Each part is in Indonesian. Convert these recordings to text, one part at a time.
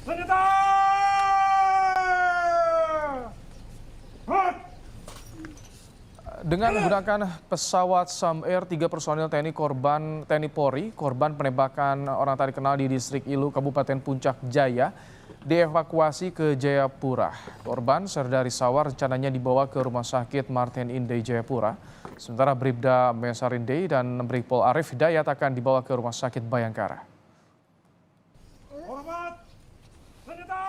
Senjata! Hot! Dengan menggunakan pesawat Sam Air, 3 personil TNI Polri, korban penembakan orang tak dikenal di distrik Ilu, Kabupaten Puncak Jaya, dievakuasi ke Jayapura. Korban Serdari Sawar rencananya dibawa ke Rumah Sakit Martin Inde Jayapura. Sementara Bribda Mesar Inde dan Brigpol Arif Hidayat akan dibawa ke Rumah Sakit Bayangkara. Hormat! Senjata!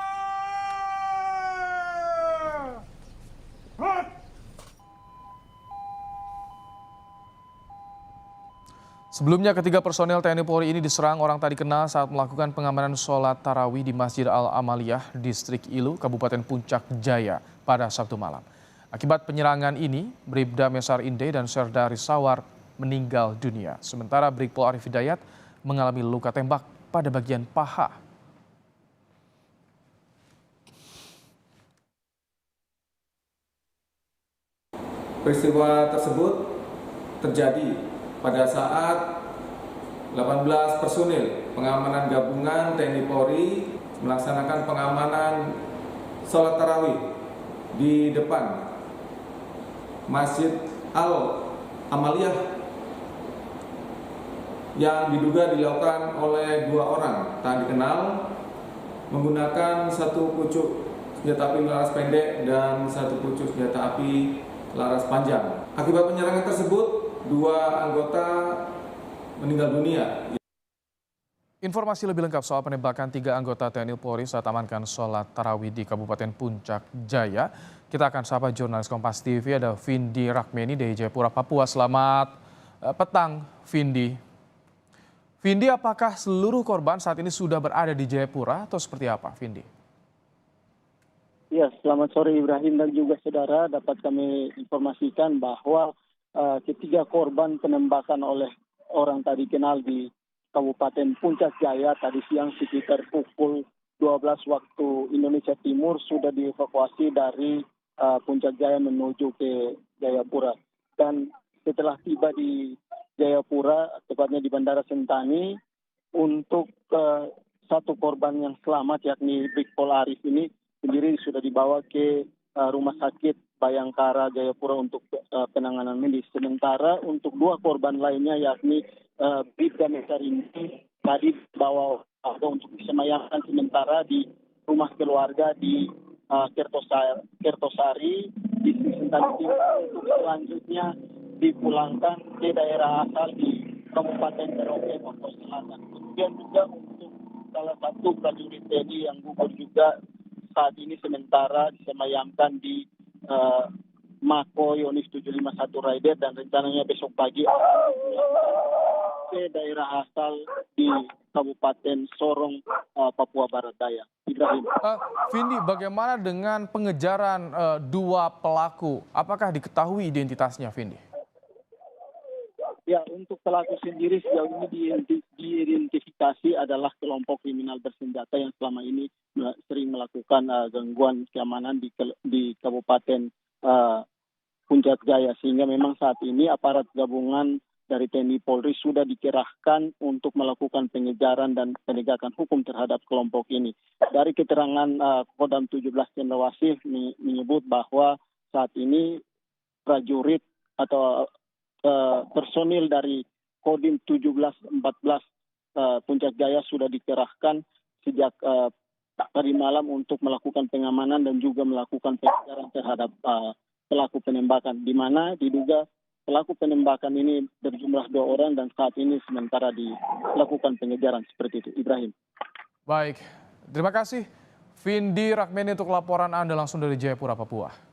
Hot! Sebelumnya, ketiga personel TNI Polri ini diserang orang tak dikenal saat melakukan pengamanan sholat tarawih di Masjid Al-Amaliyah, Distrik Ilu, Kabupaten Puncak Jaya pada Sabtu malam. Akibat penyerangan ini, Bribda Mesar Inde dan Serdari Sawar meninggal dunia. Sementara Brigpol Arif Hidayat mengalami luka tembak pada bagian paha. Peristiwa tersebut terjadi pada saat 18 personil pengamanan gabungan TNI Polri melaksanakan pengamanan sholat tarawih di depan Masjid Al-Amaliyah yang diduga dilakukan oleh 2 orang tak dikenal menggunakan satu pucuk senjata api laras pendek dan satu pucuk senjata api laras panjang. Akibat penyerangan tersebut, 2 anggota meninggal dunia. Informasi lebih lengkap soal penembakan 3 anggota TNI Polri saat amankan sholat tarawih di Kabupaten Puncak Jaya. Kita akan sapa jurnalis Kompas TV, ada Vindi Rakmeni dari Jayapura, Papua. Selamat petang, Vindi. Vindi, apakah seluruh korban saat ini sudah berada di Jayapura atau seperti apa, Vindi? Ya, selamat sore Ibrahim dan juga saudara. Dapat kami informasikan bahwa ketiga korban penembakan oleh orang tak dikenal di Kabupaten Puncak Jaya tadi siang sekitar pukul 12 waktu Indonesia Timur sudah dievakuasi dari Puncak Jaya menuju ke Jayapura. Dan setelah tiba di Jayapura, tepatnya di Bandara Sentani, untuk satu korban yang selamat yakni Brigpol Arif ini sendiri sudah dibawa ke Rumah Sakit Bayangkara Jayapura untuk penanganan medis. Sementara untuk 2 korban lainnya yakni Bribda Mesar ini tadi dibawa untuk disemayamkan sementara di rumah keluarga di Kertosari di Sentani untuk selanjutnya dipulangkan ke daerah asal di Kabupaten Merauke, Papua Selatan. Kemudian juga untuk salah satu prajurit TNI yang gugur juga saat ini sementara disemayamkan di Mako Yonis 751 Raider dan rencananya besok pagi ke daerah asal di Kabupaten Sorong, Papua Barat Daya. Ibrahim. Vindi, bagaimana dengan pengejaran 2 pelaku? Apakah diketahui identitasnya, Vindi? Ya, untuk pelaku sendiri sejauh ini diidentifikasi adalah kelompok kriminal bersenjata yang selama ini sering melakukan gangguan keamanan di Kabupaten Puncak Jaya. Sehingga memang saat ini aparat gabungan dari TNI Polri sudah dikerahkan untuk melakukan pengejaran dan penegakan hukum terhadap kelompok ini. Dari keterangan Kodam 17 Cendrawasih menyebut bahwa saat ini prajurit atau personil dari Kodim 1714 Puncak Jaya sudah dikerahkan sejak tadi malam untuk melakukan pengamanan dan juga melakukan pengejaran terhadap pelaku penembakan, di mana diduga pelaku penembakan ini berjumlah 2 orang dan saat ini sementara dilakukan pengejaran seperti itu. Ibrahim. Baik, terima kasih Vindi Rakmeni untuk laporan Anda langsung dari Jayapura, Papua.